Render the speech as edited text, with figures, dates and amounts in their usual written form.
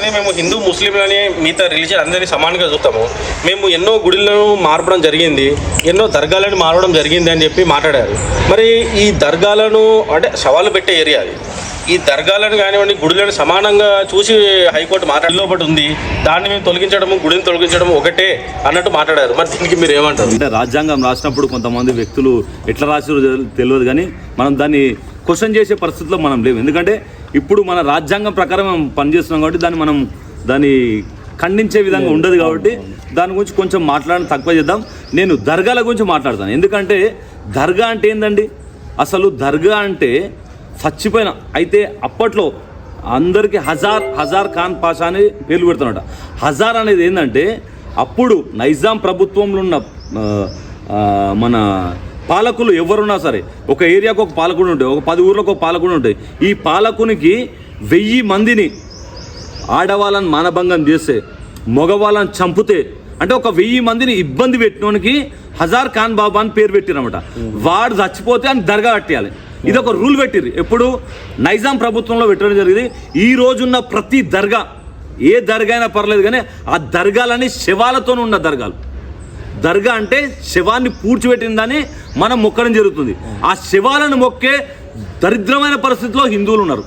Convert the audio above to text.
ఎందుకంటే మేము హిందూ ముస్లింలని మిగతా రిలీజియన్ అందరినీ సమానంగా చూస్తాము. మేము ఎన్నో గుడిలను మార్పడం జరిగింది, ఎన్నో దర్గాలను మారడం జరిగింది అని చెప్పి మాట్లాడారు. మరి ఈ దర్గాలను అంటే సవాలు పెట్టే ఏరియా అది. ఈ దర్గాలను కానివ్వండి గుడులను సమానంగా చూసి హైకోర్టు మాట్లాడలో ఒకటి ఉంది, దాన్ని మేము తొలగించడము గుడిని తొలగించడం ఒకటే అన్నట్టు మాట్లాడారు. మరి దీనికి మీరు ఏమంటారు? అంటే రాజ్యాంగం రాసినప్పుడు కొంతమంది వ్యక్తులు ఎట్లా రాసారో తెలియదు, కానీ మనం దాన్ని క్వశ్చన్ చేసే పరిస్థితిలో మనం లేవు. ఎందుకంటే ఇప్పుడు మన రాజ్యాంగం ప్రకారం మనం పనిచేస్తున్నాం కాబట్టి దాన్ని ఖండించే విధంగా ఉండదు. కాబట్టి దాని గురించి కొంచెం మాట్లాడడం తక్కువ చేద్దాం. నేను దర్గాల గురించి మాట్లాడతాను. ఎందుకంటే దర్గా అంటే ఏందండి? అసలు దర్గా అంటే చచ్చిపోయిన అయితే అప్పట్లో అందరికీ హజార్ ఖాన్ పాషా అని పేర్లు పెడుతున్నట. హజార్ అనేది ఏంటంటే అప్పుడు నైజాం ప్రభుత్వంలో ఉన్న మన పాలకులు ఎవరున్నా సరే, ఒక ఏరియాకు ఒక పాలకుడు ఉంటాయి, ఒక 10 ఊర్లకు ఒక పాలకుడు ఉంటాయి. ఈ పాలకునికి 1000 మందిని ఆడవాళ్ళని మానభంగం చేస్తే, మగవాళ్ళని చంపితే, అంటే ఒక 1000 మందిని ఇబ్బంది పెట్టినోనికి హజార్ ఖాన్ బాబా అని పేరు పెట్టిరన్నమాట. వాడు చచ్చిపోతే అని దర్గా కట్టేయాలి. ఇది ఒక రూల్ పెట్టిర్రు. ఎప్పుడు నైజాం ప్రభుత్వంలో పెట్టడం జరిగింది. ఈ రోజున్న ప్రతి దర్గా, ఏ దర్గా అయినా పర్లేదు, కానీ ఆ దర్గాలని శవాలతో ఉన్న దర్గాలు. దర్గా అంటే శవాన్ని పూడ్చిపెట్టిందని మనం మొక్కడం జరుగుతుంది. ఆ శవాలను మొక్కే దరిద్రమైన పరిస్థితిలో హిందువులు ఉన్నారు.